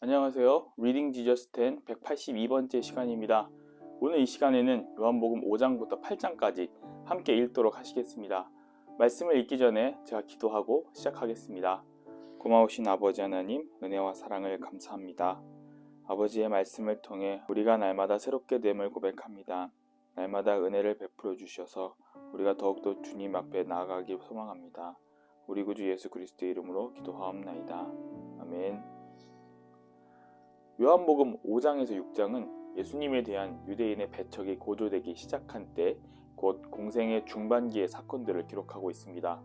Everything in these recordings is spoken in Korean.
안녕하세요. 리딩 지저스 10 182번째 시간입니다. 오늘 이 시간에는 요한복음 5장부터 8장까지 함께 읽도록 하시겠습니다. 말씀을 읽기 전에 제가 기도하고 시작하겠습니다. 고마우신 아버지 하나님, 은혜와 사랑을 감사합니다. 아버지의 말씀을 통해 우리가 날마다 새롭게 됨을 고백합니다. 날마다 은혜를 베풀어 주셔서 우리가 더욱더 주님 앞에 나아가길 소망합니다. 우리 구주 예수 그리스도의 이름으로 기도하옵나이다. 아멘. 요한복음 5장에서 6장은 예수님에 대한 유대인의 배척이 고조되기 시작한 때, 곧 공생의 중반기의 사건들을 기록하고 있습니다.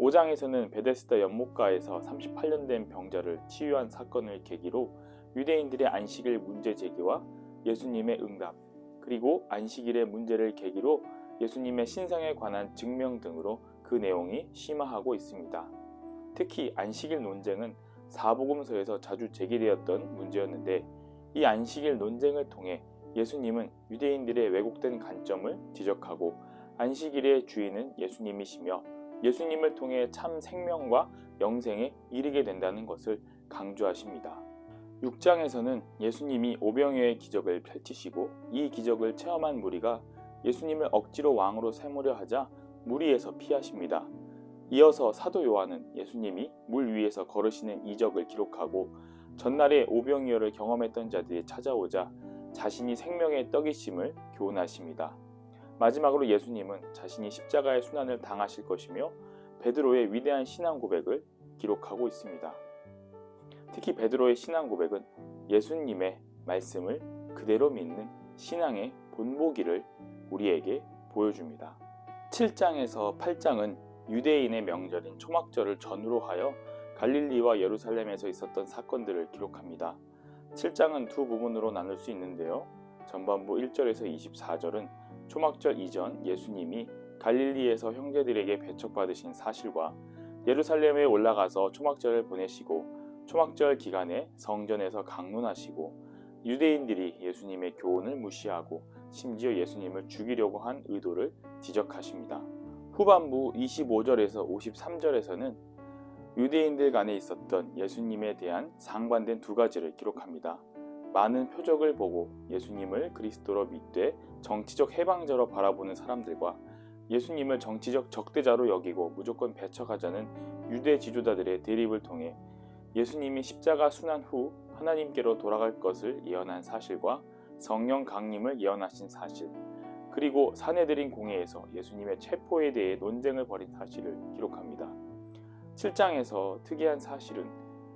5장에서는 베데스다 연못가에서 38년 된 병자를 치유한 사건을 계기로 유대인들의 안식일 문제 제기와 예수님의 응답, 그리고 안식일의 문제를 계기로 예수님의 신상에 관한 증명 등으로 그 내용이 심화하고 있습니다. 특히 안식일 논쟁은 사복음서에서 자주 제기되었던 문제였는데, 이 안식일 논쟁을 통해 예수님은 유대인들의 왜곡된 관점을 지적하고 안식일의 주인은 예수님이시며 예수님을 통해 참 생명과 영생에 이르게 된다는 것을 강조하십니다. 6장에서는 예수님이 오병이어의 기적을 펼치시고 이 기적을 체험한 무리가 예수님을 억지로 왕으로 세우려 하자 무리에서 피하십니다. 이어서 사도 요한은 예수님이 물 위에서 걸으시는 이적을 기록하고 전날에 오병이어를 경험했던 자들이 찾아오자 자신이 생명의 떡이심을 교훈하십니다. 마지막으로 예수님은 자신이 십자가의 순환을 당하실 것이며 베드로의 위대한 신앙 고백을 기록하고 있습니다. 특히 베드로의 신앙 고백은 예수님의 말씀을 그대로 믿는 신앙의 본보기를 우리에게 보여줍니다. 7장에서 8장은 유대인의 명절인 초막절을 전후로 하여 갈릴리와 예루살렘에서 있었던 사건들을 기록합니다. 7장은 두 부분으로 나눌 수 있는데요. 전반부 1절에서 24절은 초막절 이전 예수님이 갈릴리에서 형제들에게 배척받으신 사실과 예루살렘에 올라가서 초막절을 보내시고 초막절 기간에 성전에서 강론하시고 유대인들이 예수님의 교훈을 무시하고 심지어 예수님을 죽이려고 한 의도를 지적하십니다. 후반부 25절에서 53절에서는 유대인들 간에 있었던 예수님에 대한 상반된 두 가지를 기록합니다. 많은 표적을 보고 예수님을 그리스도로 믿되 정치적 해방자로 바라보는 사람들과 예수님을 정치적 적대자로 여기고 무조건 배척하자는 유대 지도자들의 대립을 통해 예수님이 십자가 순환 후 하나님께로 돌아갈 것을 예언한 사실과 성령 강림을 예언하신 사실, 그리고 사내들인 공회에서 예수님의 체포에 대해 논쟁을 벌인 사실을 기록합니다. 7장에서 특이한 사실은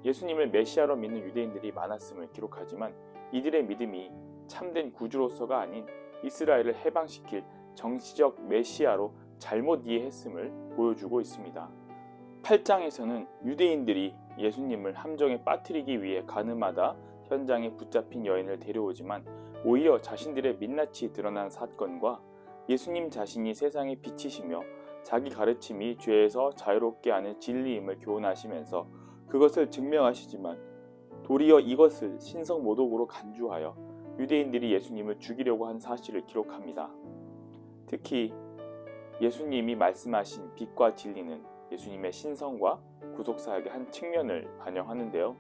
예수님을 메시아로 믿는 유대인들이 많았음을 기록하지만 이들의 믿음이 참된 구주로서가 아닌 이스라엘을 해방시킬 정치적 메시아로 잘못 이해했음을 보여주고 있습니다. 8장에서는 유대인들이 예수님을 함정에 빠뜨리기 위해 가늠하다 현장에 붙잡힌 여인을 데려오지만 오히려 자신들의 민낯이 드러난 사건과 예수님 자신이 세상의 빛이시며 자기 가르침이 죄에서 자유롭게 하는 진리임을 교훈하시면서 그것을 증명하시지만 도리어 이것을 신성 모독으로 간주하여 유대인들이 예수님을 죽이려고 한 사실을 기록합니다. 특히 예수님이 말씀하신 빛과 진리는 예수님의 신성과 구속사역의 한 측면을 반영하는데요.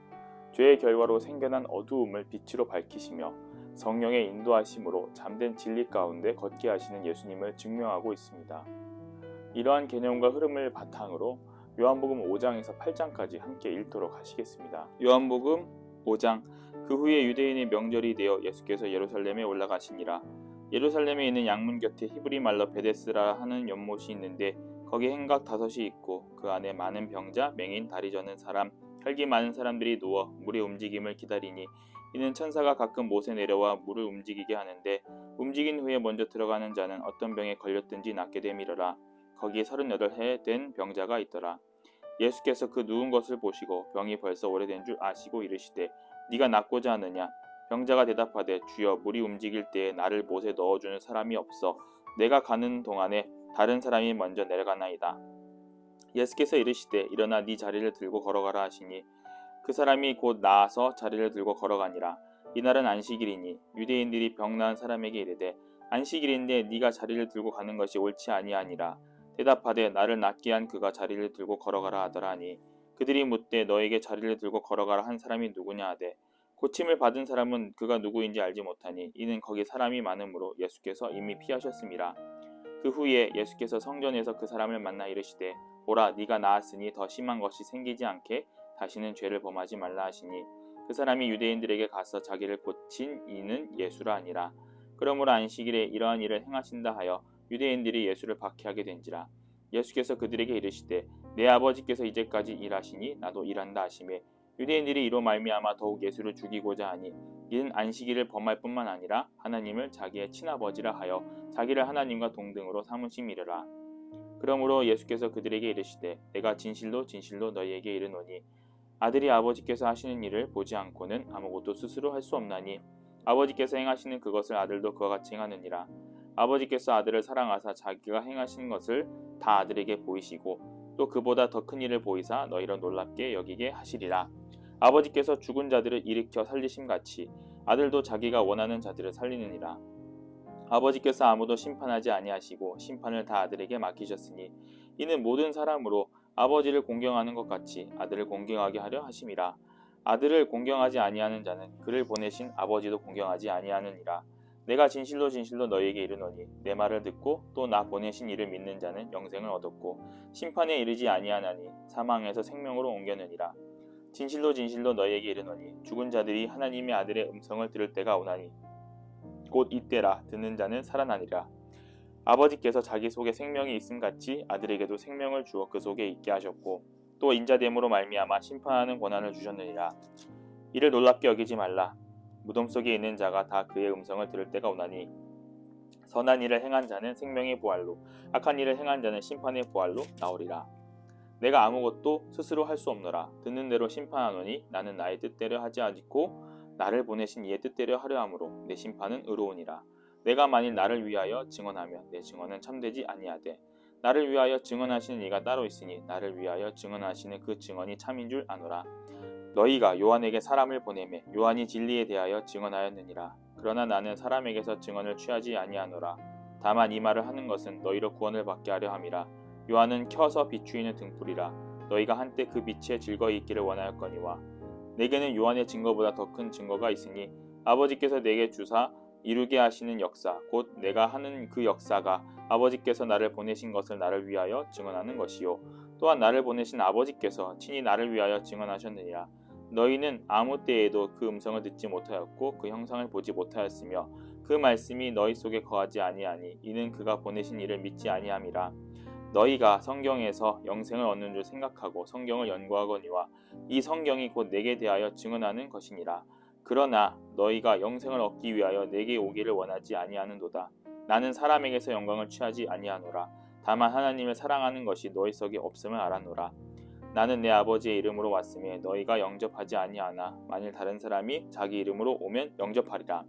죄의 결과로 생겨난 어두움을 빛으로 밝히시며 성령의 인도하심으로 잠든 진리 가운데 걷게 하시는 예수님을 증명하고 있습니다. 이러한 개념과 흐름을 바탕으로 요한복음 5장에서 8장까지 함께 읽도록 하시겠습니다. 요한복음 5장. 그 후에 유대인의 명절이 되어 예수께서 예루살렘에 올라가시니라. 예루살렘에 있는 양문 곁에 히브리 말로 베데스라 하는 연못이 있는데 거기 행각 5이 있고 그 안에 많은 병자, 맹인, 다리 저는 사람, 혈기 많은 사람들이 누워 물의 움직임을 기다리니 이는 천사가 가끔 못에 내려와 물을 움직이게 하는데 움직인 후에 먼저 들어가는 자는 어떤 병에 걸렸든지 낫게 됨이러라. 거기에 38해 된 병자가 있더라. 예수께서 그 누운 것을 보시고 병이 벌써 오래된 줄 아시고 이르시되 네가 낫고자 하느냐? 병자가 대답하되 주여 물이 움직일 때에 나를 못에 넣어주는 사람이 없어 내가 가는 동안에 다른 사람이 먼저 내려가나이다. 예수께서 이르시되 일어나 네 자리를 들고 걸어가라 하시니 그 사람이 곧 나아서 자리를 들고 걸어가니라. 이날은 안식일이니 유대인들이 병 나은 사람에게 이르되 안식일인데 네가 자리를 들고 가는 것이 옳지 아니하니라. 대답하되 나를 낫게 한 그가 자리를 들고 걸어가라 하더라 하니 그들이 묻되 너에게 자리를 들고 걸어가라 한 사람이 누구냐 하되 고침을 받은 사람은 그가 누구인지 알지 못하니 이는 거기 사람이 많으므로 예수께서 이미 피하셨습니다. 그 후에 예수께서 성전에서 그 사람을 만나 이르시되 보라 네가 나았으니 더 심한 것이 생기지 않게 다시는 죄를 범하지 말라 하시니 그 사람이 유대인들에게 가서 자기를 고친 이는 예수라 아니라. 그러므로 안식일에 이러한 일을 행하신다 하여 유대인들이 예수를 박해하게 된지라. 예수께서 그들에게 이르시되 내 아버지께서 이제까지 일하시니 나도 일한다 하시매 유대인들이 이로 말미암아 더욱 예수를 죽이고자 하니 이는 안식일을 범할 뿐만 아니라 하나님을 자기의 친아버지라 하여 자기를 하나님과 동등으로 삼으심이르라. 그러므로 예수께서 그들에게 이르시되 내가 진실로 진실로 너희에게 이르노니 아들이 아버지께서 하시는 일을 보지 않고는 아무것도 스스로 할 수 없나니 아버지께서 행하시는 그것을 아들도 그와 같이 행하느니라. 아버지께서 아들을 사랑하사 자기가 행하시는 것을 다 아들에게 보이시고 또 그보다 더 큰 일을 보이사 너희를 놀랍게 여기게 하시리라. 아버지께서 죽은 자들을 일으켜 살리심같이 아들도 자기가 원하는 자들을 살리느니라. 아버지께서 아무도 심판하지 아니하시고 심판을 다 아들에게 맡기셨으니 이는 모든 사람으로 아버지를 공경하는 것 같이 아들을 공경하게 하려 하심이라. 아들을 공경하지 아니하는 자는 그를 보내신 아버지도 공경하지 아니하느니라. 내가 진실로 진실로 너희에게 이르노니 내 말을 듣고 또 나 보내신 이를 믿는 자는 영생을 얻었고 심판에 이르지 아니하나니 사망에서 생명으로 옮겨느니라. 진실로 진실로 너희에게 이르노니 죽은 자들이 하나님의 아들의 음성을 들을 때가 오나니 곧 이때라. 듣는 자는 살아나리라. 아버지께서 자기 속에 생명이 있음같이 아들에게도 생명을 주어 그 속에 있게 하셨고 또 인자됨으로 말미암아 심판하는 권한을 주셨느니라. 이를 놀랍게 여기지 말라. 무덤 속에 있는 자가 다 그의 음성을 들을 때가 오나니 선한 일을 행한 자는 생명의 부활로 악한 일을 행한 자는 심판의 부활로 나오리라. 내가 아무것도 스스로 할 수 없노라. 듣는 대로 심판하노니 나는 나의 뜻대로 하지 않고 나를 보내신 이의 뜻대로 하려 함으로 내 심판은 의로우니라. 내가 만일 나를 위하여 증언하면 내 증언은 참되지 아니하되 나를 위하여 증언하시는 이가 따로 있으니 나를 위하여 증언하시는 그 증언이 참인 줄 아노라. 너희가 요한에게 사람을 보내매 요한이 진리에 대하여 증언하였느니라. 그러나 나는 사람에게서 증언을 취하지 아니하노라. 다만 이 말을 하는 것은 너희로 구원을 받게 하려 함이라. 요한은 켜서 비추이는 등불이라. 너희가 한때 그 빛에 즐거이 있기를 원하였거니와 내게는 요한의 증거보다 더 큰 증거가 있으니 아버지께서 내게 주사 이루게 하시는 역사 곧 내가 하는 그 역사가 아버지께서 나를 보내신 것을 나를 위하여 증언하는 것이요 또한 나를 보내신 아버지께서 친히 나를 위하여 증언하셨느니라. 너희는 아무 때에도 그 음성을 듣지 못하였고 그 형상을 보지 못하였으며 그 말씀이 너희 속에 거하지 아니하니 이는 그가 보내신 이를 믿지 아니함이라. 너희가 성경에서 영생을 얻는 줄 생각하고 성경을 연구하거니와 이 성경이 곧 내게 대하여 증언하는 것이니라. 그러나 너희가 영생을 얻기 위하여 내게 오기를 원하지 아니하는도다. 나는 사람에게서 영광을 취하지 아니하노라. 다만 하나님을 사랑하는 것이 너희 속에 없음을 알았노라. 나는 내 아버지의 이름으로 왔으며 너희가 영접하지 아니하나 만일 다른 사람이 자기 이름으로 오면 영접하리라.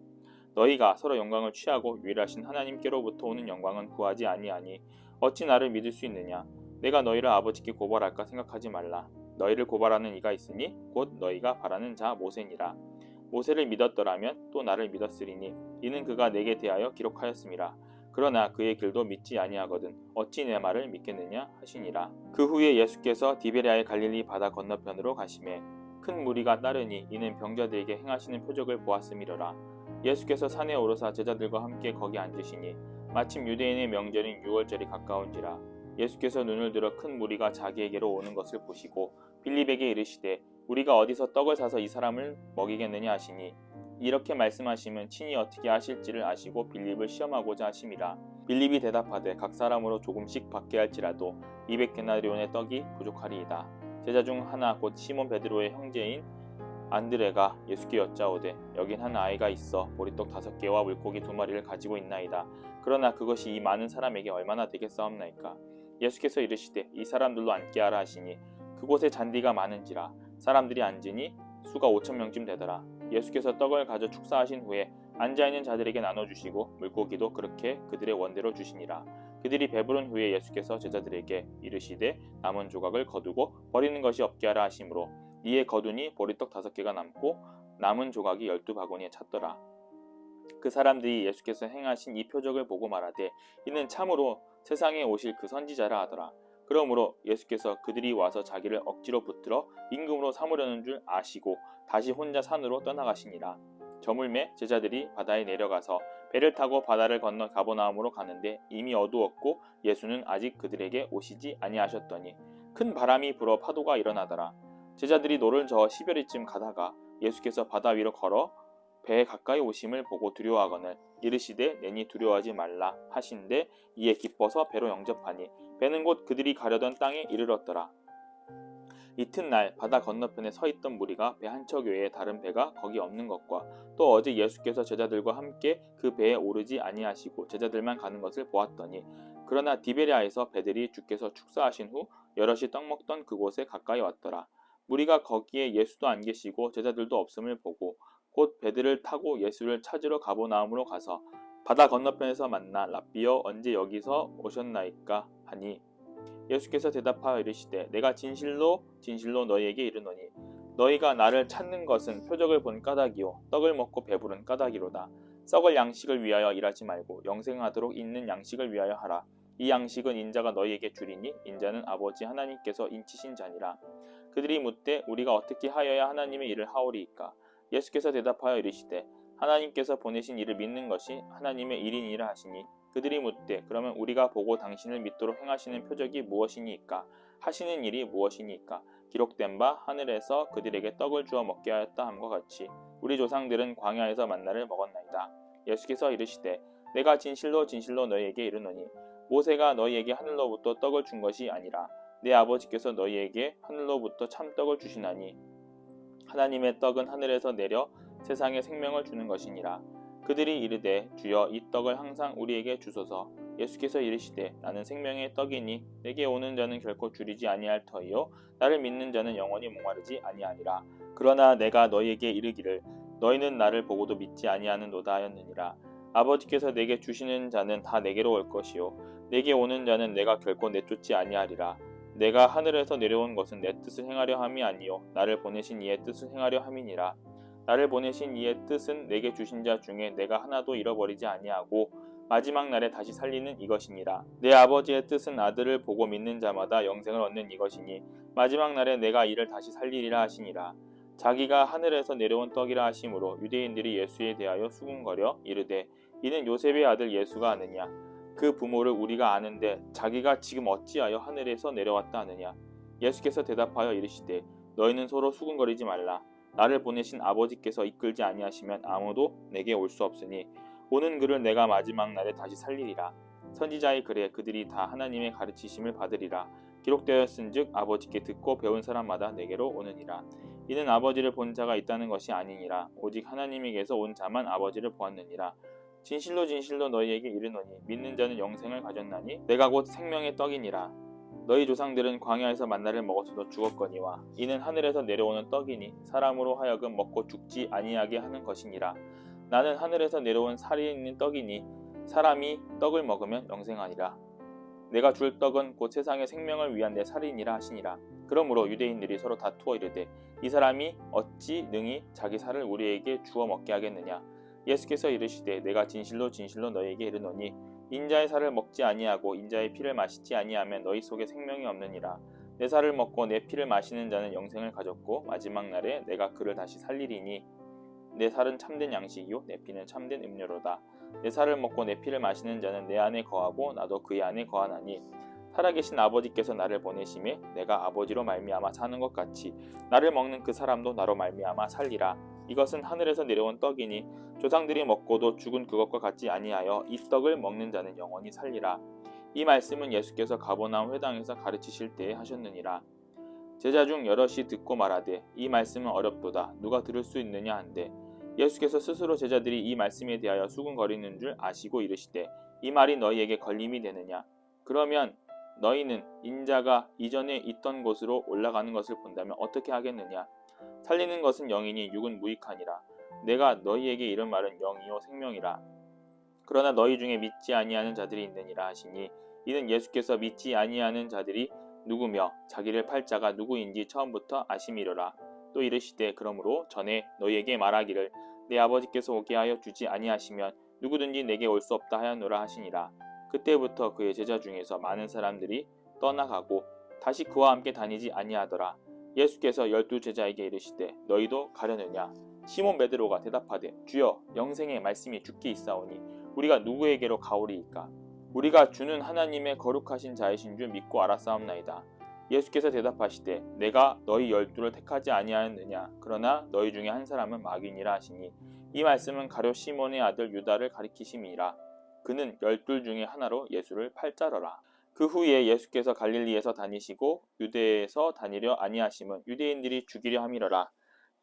너희가 서로 영광을 취하고 유일하신 하나님께로부터 오는 영광은 구하지 아니하니 어찌 나를 믿을 수 있느냐. 내가 너희를 아버지께 고발할까 생각하지 말라. 너희를 고발하는 이가 있으니 곧 너희가 바라는 자 모세니라. 모세를 믿었더라면 또 나를 믿었으리니 이는 그가 내게 대하여 기록하였음이라. 그러나 그의 길도 믿지 아니하거든 어찌 내 말을 믿겠느냐 하시니라. 그 후에 예수께서 디베랴의 갈릴리 바다 건너편으로 가시매 큰 무리가 따르니 이는 병자들에게 행하시는 표적을 보았음이로라. 예수께서 산에 오르사 제자들과 함께 거기 앉으시니 마침 유대인의 명절인 유월절이 가까운지라. 예수께서 눈을 들어 큰 무리가 자기에게로 오는 것을 보시고 빌립에게 이르시되 우리가 어디서 떡을 사서 이 사람을 먹이겠느냐 하시니 이렇게 말씀하시면 친히 어떻게 하실지를 아시고 빌립을 시험하고자 하심이라. 빌립이 대답하되 각 사람으로 조금씩 받게 할지라도 200데나리온의 떡이 부족하리이다. 제자 중 하나 곧 시몬 베드로의 형제인 안드레가 예수께 여짜오되 여긴 한 아이가 있어 보리떡 5개와 물고기 2마리를 가지고 있나이다. 그러나 그것이 이 많은 사람에게 얼마나 되겠사옵나이까. 예수께서 이르시되 이 사람들로 앉게 하라 하시니 그곳에 잔디가 많은지라 사람들이 앉으니 수가 5,000명쯤 되더라. 예수께서 떡을 가져 축사하신 후에 앉아있는 자들에게 나눠주시고 물고기도 그렇게 그들의 원대로 주시니라. 그들이 배부른 후에 예수께서 제자들에게 이르시되 남은 조각을 거두고 버리는 것이 없게 하라 하시므로 이에 거두니 보리떡 5개가 남고 남은 조각이 12바구니에 찼더라. 그 사람들이 예수께서 행하신 이 표적을 보고 말하되 이는 참으로 세상에 오실 그 선지자라 하더라. 그러므로 예수께서 그들이 와서 자기를 억지로 붙들어 임금으로 삼으려는 줄 아시고 다시 혼자 산으로 떠나가시니라. 저물매 제자들이 바다에 내려가서 배를 타고 바다를 건너 가버나움으로 가는데 이미 어두웠고 예수는 아직 그들에게 오시지 아니하셨더니 큰 바람이 불어 파도가 일어나더라. 제자들이 노를 저어 시별이쯤 가다가 예수께서 바다 위로 걸어 배에 가까이 오심을 보고 두려워하거늘 이르시되 내니 두려워하지 말라 하신데 이에 기뻐서 배로 영접하니 배는 곧 그들이 가려던 땅에 이르렀더라. 이튿날 바다 건너편에 서 있던 무리가 배 한 척 외에 다른 배가 거기 없는 것과 또 어제 예수께서 제자들과 함께 그 배에 오르지 아니하시고 제자들만 가는 것을 보았더니 그러나 디베랴에서 배들이 주께서 축사하신 후 여럿이 떡 먹던 그곳에 가까이 왔더라. 무리가 거기에 예수도 안 계시고 제자들도 없음을 보고 곧 배들을 타고 예수를 찾으러 가버나움으로 가서 바다 건너편에서 만나 랍비여 언제 여기서 오셨나이까 하니 예수께서 대답하여 이르시되 내가 진실로 진실로 너희에게 이르노니 너희가 나를 찾는 것은 표적을 본 까닭이요 떡을 먹고 배부른 까닭이로다. 썩을 양식을 위하여 일하지 말고 영생하도록 있는 양식을 위하여 하라. 이 양식은 인자가 너희에게 주리니 인자는 아버지 하나님께서 인치신 자니라. 그들이 묻되 우리가 어떻게 하여야 하나님의 일을 하오리이까. 예수께서 대답하여 이르시되 하나님께서 보내신 이를 믿는 것이 하나님의 일이니라 하시니 그들이 묻되 그러면 우리가 보고 당신을 믿도록 행하시는 표적이 무엇이니까 하시는 일이 무엇이니까 기록된 바 하늘에서 그들에게 떡을 주어 먹게 하였다 함과 같이 우리 조상들은 광야에서 만나를 먹었나이다. 예수께서 이르시되 내가 진실로 진실로 너희에게 이르노니 모세가 너희에게 하늘로부터 떡을 준 것이 아니라 내 아버지께서 너희에게 하늘로부터 참떡을 주시나니 하나님의 떡은 하늘에서 내려 세상에 생명을 주는 것이니라. 그들이 이르되 주여 이 떡을 항상 우리에게 주소서. 예수께서 이르시되 나는 생명의 떡이니 내게 오는 자는 결코 줄이지 아니할 터이요 나를 믿는 자는 영원히 목마르지 아니하니라. 그러나 내가 너희에게 이르기를 너희는 나를 보고도 믿지 아니하는도다 하였느니라. 아버지께서 내게 주시는 자는 다 내게로 올 것이요 내게 오는 자는 내가 결코 내쫓지 아니하리라. 내가 하늘에서 내려온 것은 내 뜻을 행하려 함이 아니요 나를 보내신 이의 뜻을 행하려 함이니라. 나를 보내신 이의 뜻은 내게 주신 자 중에 내가 하나도 잃어버리지 아니하고 마지막 날에 다시 살리는 이것이니라. 내 아버지의 뜻은 아들을 보고 믿는 자마다 영생을 얻는 이것이니 마지막 날에 내가 이를 다시 살리리라 하시니라. 자기가 하늘에서 내려온 떡이라 하심으로 유대인들이 예수에 대하여 수군거려 이르되 이는 요셉의 아들 예수가 아느냐. 그 부모를 우리가 아는데 자기가 지금 어찌하여 하늘에서 내려왔다 하느냐. 예수께서 대답하여 이르시되 너희는 서로 수군거리지 말라. 나를 보내신 아버지께서 이끌지 아니하시면 아무도 내게 올 수 없으니 오는 그를 내가 마지막 날에 다시 살리리라. 선지자의 글에 그들이 다 하나님의 가르치심을 받으리라. 기록되었은즉 아버지께 듣고 배운 사람마다 내게로 오느니라. 이는 아버지를 본 자가 있다는 것이 아니니라. 오직 하나님에게서 온 자만 아버지를 보았느니라. 진실로 진실로 너희에게 이르노니 믿는 자는 영생을 가졌나니 내가 곧 생명의 떡이니라. 너희 조상들은 광야에서 만나를 먹어서도 죽었거니와 이는 하늘에서 내려오는 떡이니 사람으로 하여금 먹고 죽지 아니하게 하는 것이니라. 나는 하늘에서 내려온 살이 있는 떡이니 사람이 떡을 먹으면 영생하니라. 내가 줄 떡은 곧 세상의 생명을 위한 내 살이니라 하시니라. 그러므로 유대인들이 서로 다투어 이르되 이 사람이 어찌 능히 자기 살을 우리에게 주어 먹게 하겠느냐. 예수께서 이르시되 내가 진실로 진실로 너희에게 이르노니 인자의 살을 먹지 아니하고 인자의 피를 마시지 아니하면 너희 속에 생명이 없느니라. 내 살을 먹고 내 피를 마시는 자는 영생을 가졌고 마지막 날에 내가 그를 다시 살리리니 내 살은 참된 양식이요 내 피는 참된 음료로다. 내 살을 먹고 내 피를 마시는 자는 내 안에 거하고 나도 그의 안에 거하나니 살아계신 아버지께서 나를 보내심에 내가 아버지로 말미암아 사는 것 같이 나를 먹는 그 사람도 나로 말미암아 살리라. 이것은 하늘에서 내려온 떡이니 조상들이 먹고도 죽은 그것과 같지 아니하여 이 떡을 먹는 자는 영원히 살리라. 이 말씀은 예수께서 가버나움 회당에서 가르치실 때에 하셨느니라. 제자 중 여럿이 듣고 말하되 이 말씀은 어렵도다 누가 들을 수 있느냐 한데 예수께서 스스로 제자들이 이 말씀에 대하여 수군거리는 줄 아시고 이르시되 이 말이 너희에게 걸림이 되느냐. 그러면 너희는 인자가 이전에 있던 곳으로 올라가는 것을 본다면 어떻게 하겠느냐. 살리는 것은 영이니 육은 무익하니라. 내가 너희에게 이런 말은 영이요 생명이라. 그러나 너희 중에 믿지 아니하는 자들이 있느니라 하시니 이는 예수께서 믿지 아니하는 자들이 누구며 자기를 팔 자가 누구인지 처음부터 아심이로라. 또 이르시되 그러므로 전에 너희에게 말하기를 내 아버지께서 오게 하여 주지 아니하시면 누구든지 내게 올 수 없다 하였노라 하시니라. 그때부터 그의 제자 중에서 많은 사람들이 떠나가고 다시 그와 함께 다니지 아니하더라. 예수께서 12제자에게 이르시되 너희도 가려느냐? 시몬 베드로가 대답하되 주여 영생의 말씀이 주께 있사오니 우리가 누구에게로 가오리이까? 우리가 주는 하나님의 거룩하신 자이신 줄 믿고 알았사옵나이다. 예수께서 대답하시되 내가 너희 12를 택하지 아니하였느냐? 그러나 너희 중에 한 사람은 마귀니라 하시니 이 말씀은 가룟 시몬의 아들 유다를 가리키심이라. 그는 12 중에 하나로 예수를 팔자러라. 그 후에 예수께서 갈릴리에서 다니시고 유대에서 다니려 아니하심은 유대인들이 죽이려 함이러라.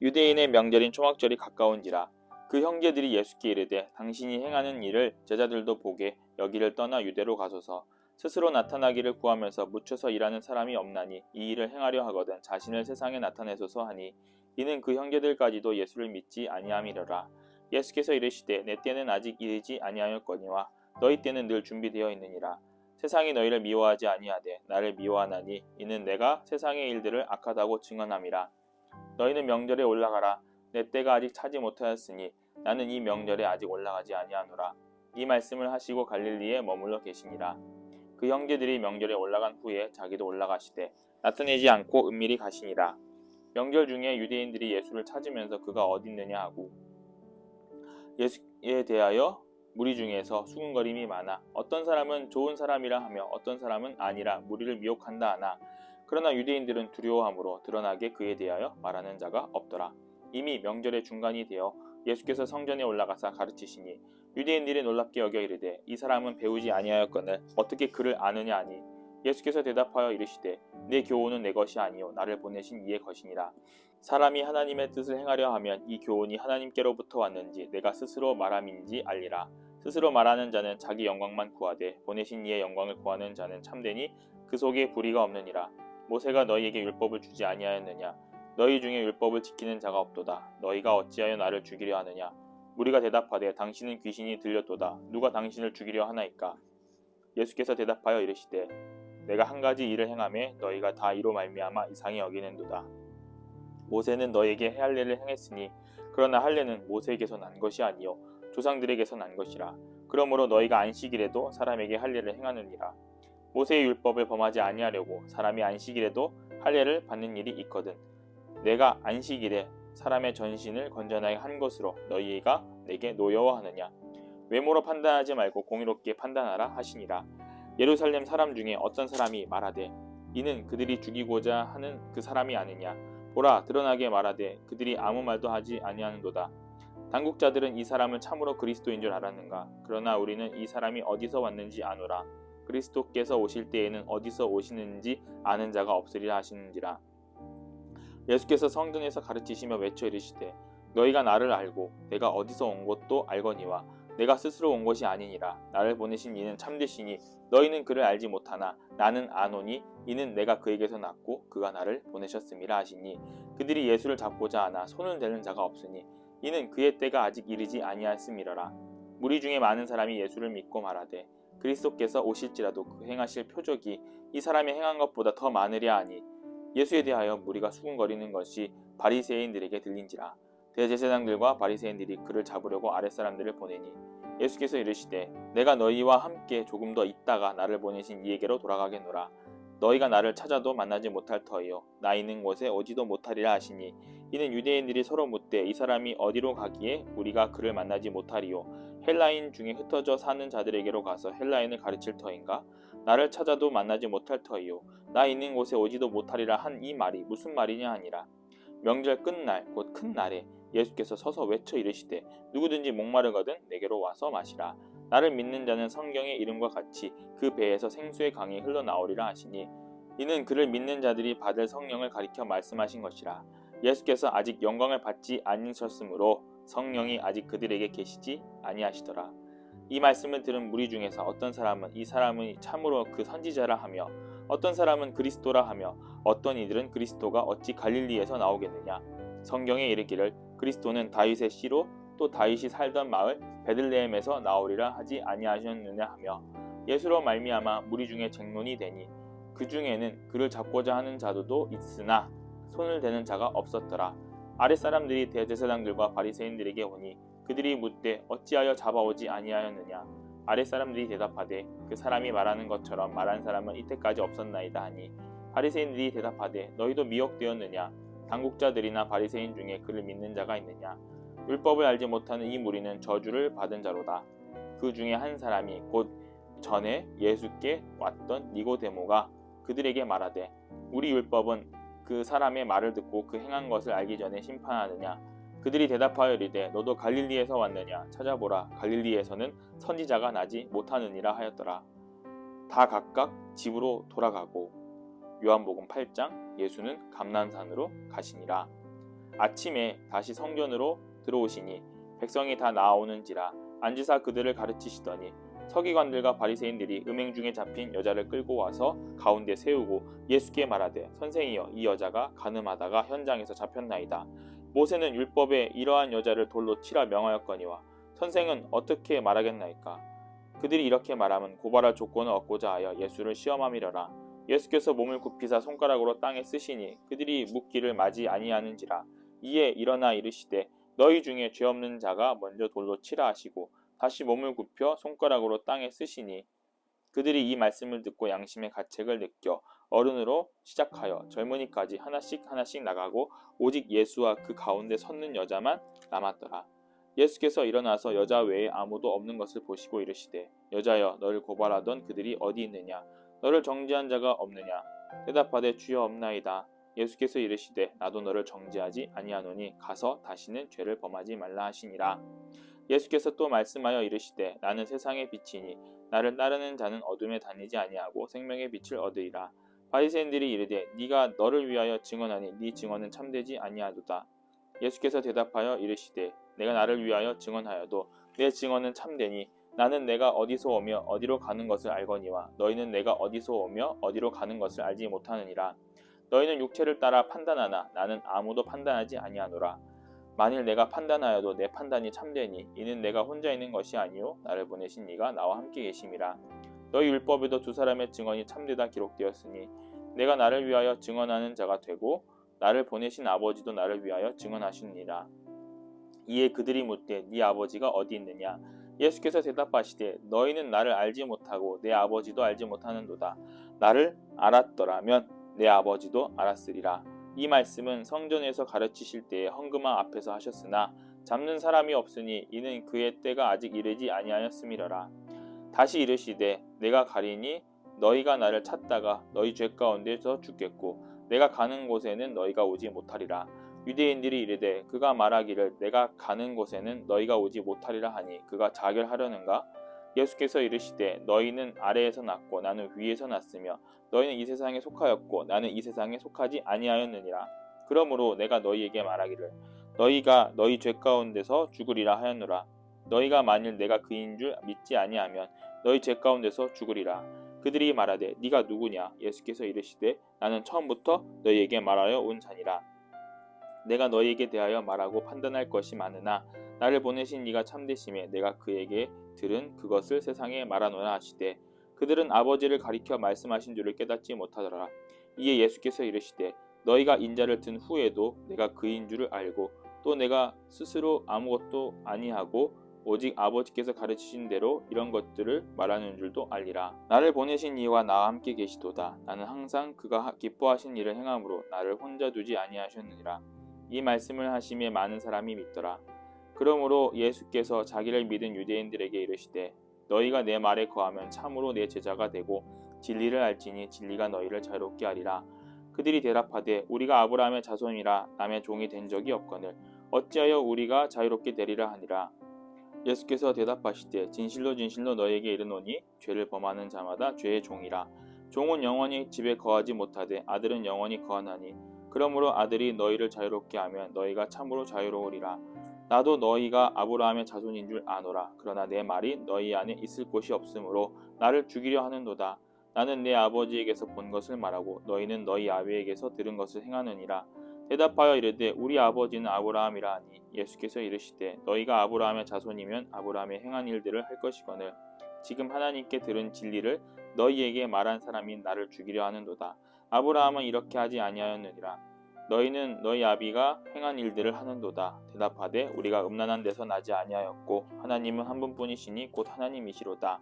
유대인의 명절인 초막절이 가까운지라. 그 형제들이 예수께 이르되 당신이 행하는 일을 제자들도 보게 여기를 떠나 유대로 가소서. 스스로 나타나기를 구하면서 묻혀서 일하는 사람이 없나니 이 일을 행하려 하거든 자신을 세상에 나타내소서 하니 이는 그 형제들까지도 예수를 믿지 아니함이러라. 예수께서 이르시되 내 때는 아직 이르지 아니하였거니와 너희 때는 늘 준비되어 있느니라. 세상이 너희를 미워하지 아니하되 나를 미워하나니 이는 내가 세상의 일들을 악하다고 증언함이라. 너희는 명절에 올라가라. 내 때가 아직 차지 못하였으니 나는 이 명절에 아직 올라가지 아니하노라. 이 말씀을 하시고 갈릴리에 머물러 계시니라. 그 형제들이 명절에 올라간 후에 자기도 올라가시되 나타내지 않고 은밀히 가시니라. 명절 중에 유대인들이 예수를 찾으면서 그가 어디 있느냐 하고 예수에 대하여 무리 중에서 수군거림이 많아 어떤 사람은 좋은 사람이라 하며 어떤 사람은 아니라 무리를 미혹한다 하나 그러나 유대인들은 두려워함으로 드러나게 그에 대하여 말하는 자가 없더라. 이미 명절의 중간이 되어 예수께서 성전에 올라가사 가르치시니 유대인들이 놀랍게 여겨 이르되 이 사람은 배우지 아니하였거늘 어떻게 그를 아느냐 하니 예수께서 대답하여 이르시되 내 교훈은 내 것이 아니요 나를 보내신 이의 것이니라. 사람이 하나님의 뜻을 행하려 하면 이 교훈이 하나님께로부터 왔는지 내가 스스로 말함인지 알리라. 스스로 말하는 자는 자기 영광만 구하되 보내신 이의 영광을 구하는 자는 참되니 그 속에 불의가 없느니라. 모세가 너희에게 율법을 주지 아니하였느냐? 너희 중에 율법을 지키는 자가 없도다. 너희가 어찌하여 나를 죽이려 하느냐? 무리가 대답하되 당신은 귀신이 들렸도다. 누가 당신을 죽이려 하나이까? 예수께서 대답하여 이르시되 내가 한 가지 일을 행하매 너희가 다 이로 말미암아 이상히 여기는도다. 모세는 너희에게 할례를 행했으니 그러나 할례는 모세에게서 난 것이 아니요 조상들에게서 난 것이라. 그러므로 너희가 안식일에도 사람에게 할례를 행하느니라. 모세의 율법을 범하지 아니하려고 사람이 안식일에도 할례를 받는 일이 있거든. 내가 안식일에 사람의 전신을 건전하게 한 것으로 너희가 내게 노여워하느냐? 외모로 판단하지 말고 공의롭게 판단하라 하시니라. 예루살렘 사람 중에 어떤 사람이 말하되 이는 그들이 죽이고자 하는 그 사람이 아니냐? 보라 드러나게 말하되 그들이 아무 말도 하지 아니하는도다. 당국자들은 이 사람을 참으로 그리스도인 줄 알았는가? 그러나 우리는 이 사람이 어디서 왔는지 아노라. 그리스도께서 오실 때에는 어디서 오시는지 아는 자가 없으리라 하시는지라. 예수께서 성전에서 가르치시며 외쳐 이르시되 너희가 나를 알고 내가 어디서 온 것도 알거니와 내가 스스로 온 것이 아니니라. 나를 보내신 이는 참되시니 너희는 그를 알지 못하나 나는 아노니 이는 내가 그에게서 났고 그가 나를 보내셨음이라 하시니 그들이 예수를 잡고자 하나 손을 대는 자가 없으니 이는 그의 때가 아직 이르지 아니하였음이러라. 무리 중에 많은 사람이 예수를 믿고 말하되 그리스도께서 오실지라도 그 행하실 표적이 이 사람이 행한 것보다 더 많으랴 하니 예수에 대하여 무리가 수군거리는 것이 바리새인들에게 들린지라. 대제사장들과 바리새인들이 그를 잡으려고 아랫사람들을 보내니 예수께서 이르시되 내가 너희와 함께 조금 더 있다가 나를 보내신 이에게로 돌아가겠노라. 너희가 나를 찾아도 만나지 못할 터이요 나 있는 곳에 오지도 못하리라 하시니 이는 유대인들이 서로 묻되 이 사람이 어디로 가기에 우리가 그를 만나지 못하리요 헬라인 중에 흩어져 사는 자들에게로 가서 헬라인을 가르칠 터인가? 나를 찾아도 만나지 못할 터이요 나 있는 곳에 오지도 못하리라 한 이 말이 무슨 말이냐 하니라. 명절 끝날 곧 큰 날에 예수께서 서서 외쳐 이르시되 누구든지 목마르거든 내게로 와서 마시라. 나를 믿는 자는 성경의 이름과 같이 그 배에서 생수의 강이 흘러나오리라 하시니 이는 그를 믿는 자들이 받을 성령을 가리켜 말씀하신 것이라. 예수께서 아직 영광을 받지 아니하셨으므로 성령이 아직 그들에게 계시지 아니하시더라. 이 말씀을 들은 무리 중에서 어떤 사람은 이 사람이 참으로 그 선지자라 하며 어떤 사람은 그리스도라 하며 어떤 이들은 그리스도가 어찌 갈릴리에서 나오겠느냐. 성경에 이르기를 그리스도는 다윗의 씨로 또 다윗이 살던 마을 베들레헴에서 나오리라 하지 아니하셨느냐 하며 예수로 말미암아 무리 중에 쟁론이 되니 그 중에는 그를 잡고자 하는 자들도 있으나 손을 대는 자가 없었더라. 아랫사람들이 대제사장들과 바리새인들에게 오니 그들이 묻되 어찌하여 잡아오지 아니하였느냐. 아랫사람들이 대답하되 그 사람이 말하는 것처럼 말한 사람은 이때까지 없었나이다 하니 바리새인들이 대답하되 너희도 미혹되었느냐? 당국자들이나 바리새인 중에 그를 믿는 자가 있느냐? 율법을 알지 못하는 이 무리는 저주를 받은 자로다. 그 중에 한 사람이 곧 전에 예수께 왔던 니고데모가 그들에게 말하되 우리 율법은 그 사람의 말을 듣고 그 행한 것을 알기 전에 심판하느냐? 그들이 대답하여 이르되 너도 갈릴리에서 왔느냐? 찾아보라. 갈릴리에서는 선지자가 나지 못하느니라 하였더라. 다 각각 집으로 돌아가고 요한복음 8장 예수는 감람산으로 가시니라. 아침에 다시 성전으로 들어오시니 백성이 다 나아오는지라 앉으사 그들을 가르치시더니 서기관들과 바리새인들이 음행 중에 잡힌 여자를 끌고 와서 가운데 세우고 예수께 말하되 선생이여 이 여자가 간음하다가 현장에서 잡혔나이다. 모세는 율법에 이러한 여자를 돌로 치라 명하였거니와 선생은 어떻게 말하겠나이까? 그들이 이렇게 말하면 고발할 조건을 얻고자 하여 예수를 시험함이려라. 예수께서 몸을 굽히사 손가락으로 땅에 쓰시니 그들이 묻기를 마지 아니하는지라. 이에 일어나 이르시되 너희 중에 죄 없는 자가 먼저 돌로 치라 하시고 다시 몸을 굽혀 손가락으로 땅에 쓰시니 그들이 이 말씀을 듣고 양심의 가책을 느껴 어른으로 시작하여 젊은이까지 하나씩 나가고 오직 예수와 그 가운데 섰는 여자만 남았더라. 예수께서 일어나서 여자 외에 아무도 없는 것을 보시고 이르시되 여자여 너를 고발하던 그들이 어디 있느냐? 너를 정죄한 자가 없느냐? 대답하되 주여 없나이다. 예수께서 이르시되 나도 너를 정죄하지 아니하노니 가서 다시는 죄를 범하지 말라 하시니라. 예수께서 또 말씀하여 이르시되 나는 세상의 빛이니 나를 따르는 자는 어둠에 다니지 아니하고 생명의 빛을 얻으리라. 바리새인들이 이르되 네가 너를 위하여 증언하니 네 증언은 참되지 아니하도다. 예수께서 대답하여 이르시되 내가 나를 위하여 증언하여도 내 증언은 참되니 나는 내가 어디서 오며 어디로 가는 것을 알거니와 너희는 내가 어디서 오며 어디로 가는 것을 알지 못하느니라. 너희는 육체를 따라 판단하나 나는 아무도 판단하지 아니하노라. 만일 내가 판단하여도 내 판단이 참되니 이는 내가 혼자 있는 것이 아니요 나를 보내신 이가 나와 함께 계심이라. 너희 율법에도 두 사람의 증언이 참되다 기록되었으니 내가 나를 위하여 증언하는 자가 되고 나를 보내신 아버지도 나를 위하여 증언하시니라. 이에 그들이 묻되 네 아버지가 어디 있느냐? 예수께서 대답하시되 너희는 나를 알지 못하고 내 아버지도 알지 못하는도다. 나를 알았더라면 내 아버지도 알았으리라. 이 말씀은 성전에서 가르치실 때에 헌금함 앞에서 하셨으나 잡는 사람이 없으니 이는 그의 때가 아직 이르지 아니하였음이러라. 다시 이르시되 내가 가리니 너희가 나를 찾다가 너희 죄 가운데서 죽겠고 내가 가는 곳에는 너희가 오지 못하리라. 유대인들이 이르되 그가 말하기를 내가 가는 곳에는 너희가 오지 못하리라 하니 그가 자결하려는가? 예수께서 이르시되 너희는 아래에서 났고 나는 위에서 났으며 너희는 이 세상에 속하였고 나는 이 세상에 속하지 아니하였느니라. 그러므로 내가 너희에게 말하기를 너희가 너희 죄 가운데서 죽으리라 하였노라. 너희가 만일 내가 그인 줄 믿지 아니하면 너희 죄 가운데서 죽으리라. 그들이 말하되 네가 누구냐? 예수께서 이르시되 나는 처음부터 너희에게 말하여 온 자니라. 내가 너희에게 대하여 말하고 판단할 것이 많으나 나를 보내신 이가 참되심에 내가 그에게 들은 그것을 세상에 말하노라 하시되 그들은 아버지를 가리켜 말씀하신 줄을 깨닫지 못하더라. 이에 예수께서 이르시되 너희가 인자를 든 후에도 내가 그인 줄을 알고 또 내가 스스로 아무것도 아니하고 오직 아버지께서 가르치신 대로 이런 것들을 말하는 줄도 알리라. 나를 보내신 이와 나와 함께 계시도다. 나는 항상 그가 기뻐하신 일을 행함으로 나를 혼자 두지 아니하셨느니라. 이 말씀을 하심에 많은 사람이 믿더라. 그러므로 예수께서 자기를 믿은 유대인들에게 이르시되 너희가 내 말에 거하면 참으로 내 제자가 되고 진리를 알지니 진리가 너희를 자유롭게 하리라. 그들이 대답하되 우리가 아브라함의 자손이라 남의 종이 된 적이 없거늘 어찌하여 우리가 자유롭게 되리라 하니라. 예수께서 대답하시되 진실로 진실로 너희에게 이르노니 죄를 범하는 자마다 죄의 종이라. 종은 영원히 집에 거하지 못하되 아들은 영원히 거하나니 그러므로 아들이 너희를 자유롭게 하면 너희가 참으로 자유로우리라. 나도 너희가 아브라함의 자손인 줄 아노라. 그러나 내 말이 너희 안에 있을 곳이 없으므로 나를 죽이려 하는도다. 나는 내 아버지에게서 본 것을 말하고 너희는 너희 아비에게서 들은 것을 행하느니라. 대답하여 이르되 우리 아버지는 아브라함이라 하니 예수께서 이르시되 너희가 아브라함의 자손이면 아브라함의 행한 일들을 할 것이거늘 지금 하나님께 들은 진리를 너희에게 말한 사람이 나를 죽이려 하는도다. 아브라함은 이렇게 하지 아니하였느니라. 너희는 너희 아비가 행한 일들을 하는도다. 대답하되 우리가 음란한 데서 나지 아니하였고 하나님은 한 분뿐이시니 곧 하나님이시로다.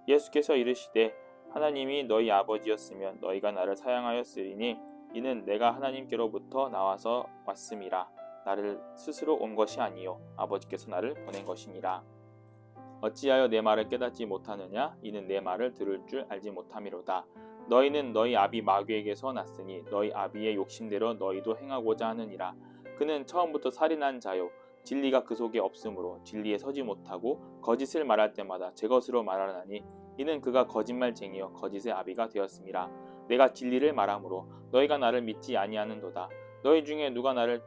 예수께서 이르시되 하나님이 너희 아버지였으면 너희가 나를 사랑하였으리니 이는 내가 하나님께로부터 나와서 왔음이라. 나를 스스로 온 것이 아니요 아버지께서 나를 보낸 것이니라. 어찌하여 내 말을 깨닫지 못하느냐? 이는 내 말을 들을 줄 알지 못함이로다. 너희는 너희 아비 마귀에게서 났으니 너희 아비의 욕심대로 너희도 행하고자 하느니라. 그는 처음부터 살인한 자요 진리가 그 속에 없으므로 진리에 서지 못하고 거짓을 말할 때마다 제 것으로 말하나니 이는 그가 거짓말쟁이요 거짓의 아비가 되었음이라. 내가 진리를 말하므로 너희가 나를 믿지 아니하는도다. 너희 중에 누가 나를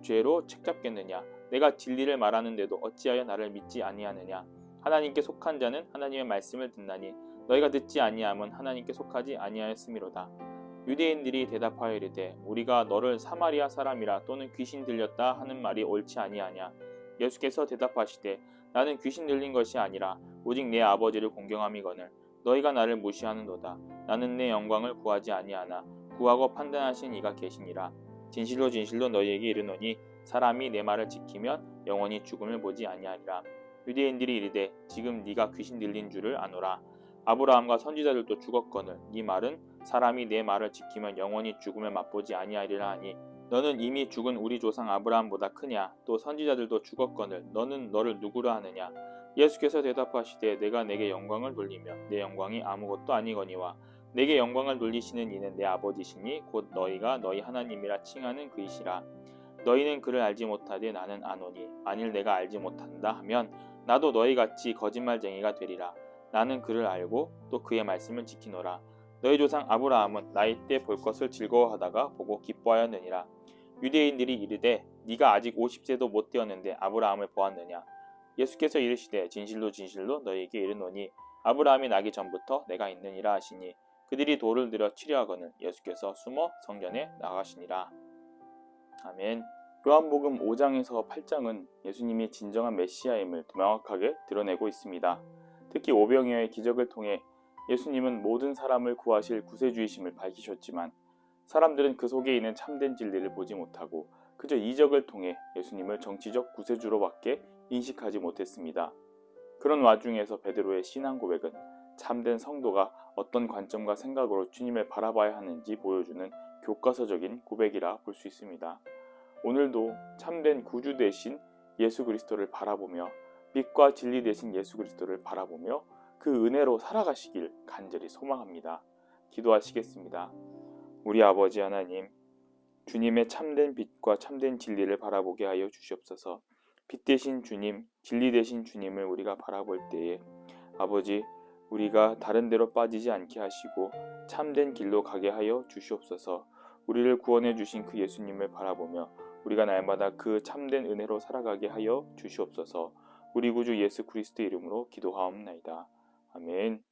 죄로 책잡겠느냐? 내가 진리를 말하는데도 어찌하여 나를 믿지 아니하느냐? 하나님께 속한 자는 하나님의 말씀을 듣나니 너희가 듣지 아니함은 하나님께 속하지 아니하였음이로다. 유대인들이 대답하여 이르되 우리가 너를 사마리아 사람이라 또는 귀신 들렸다 하는 말이 옳지 아니하냐? 예수께서 대답하시되 나는 귀신 들린 것이 아니라 오직 내 아버지를 공경함이거늘 너희가 나를 무시하는도다. 나는 내 영광을 구하지 아니하나 구하고 판단하신 이가 계시니라. 진실로 진실로 너희에게 이르노니 사람이 내 말을 지키면 영원히 죽음을 보지 아니하리라. 유대인들이 이르되 지금 네가 귀신 들린 줄을 아노라. 아브라함과 선지자들도 죽었거늘 이 말은 사람이 내 말을 지키면 영원히 죽음을 맛보지 아니하리라 하니 너는 이미 죽은 우리 조상 아브라함보다 크냐? 또 선지자들도 죽었거늘 너는 너를 누구라 하느냐? 예수께서 대답하시되 내가 내게 영광을 돌리며 내 영광이 아무것도 아니거니와 내게 영광을 돌리시는 이는 내 아버지시니 곧 너희가 너희 하나님이라 칭하는 그이시라. 너희는 그를 알지 못하되 나는 아노니 만일 내가 알지 못한다 하면 나도 너희같이 거짓말쟁이가 되리라. 나는 그를 알고 또 그의 말씀을 지키노라. 너희 조상 아브라함은 나이 때 볼 것을 즐거워하다가 보고 기뻐하였느니라. 유대인들이 이르되 네가 아직 50세도 못 되었는데 아브라함을 보았느냐? 예수께서 이르시되 진실로 진실로 너희에게 이르노니 아브라함이 나기 전부터 내가 있느니라 하시니 그들이 돌을 들여 치려하거늘 예수께서 숨어 성전에 나가시니라. 아멘. 요한복음 5장에서 8장은 예수님이 진정한 메시아임을 명확하게 드러내고 있습니다. 특히 오병이어의 기적을 통해 예수님은 모든 사람을 구하실 구세주이심을 밝히셨지만 사람들은 그 속에 있는 참된 진리를 보지 못하고 그저 이적을 통해 예수님을 정치적 구세주로밖에 인식하지 못했습니다. 그런 와중에서 베드로의 신앙 고백은 참된 성도가 어떤 관점과 생각으로 주님을 바라봐야 하는지 보여주는 교과서적인 고백이라 볼 수 있습니다. 오늘도 참된 구주 되신 예수 그리스도를 바라보며 빛과 진리 되신 예수 그리스도를 바라보며 그 은혜로 살아가시길 간절히 소망합니다. 기도하시겠습니다. 우리 아버지 하나님, 주님의 참된 빛과 참된 진리를 바라보게 하여 주시옵소서. 빛 되신 주님, 진리 되신 주님을 우리가 바라볼 때에 아버지, 우리가 다른 데로 빠지지 않게 하시고 참된 길로 가게 하여 주시옵소서. 우리를 구원해 주신 그 예수님을 바라보며 우리가 날마다 그 참된 은혜로 살아가게 하여 주시옵소서. 우리 구주 예수 그리스도의 이름으로 기도하옵나이다. 아멘.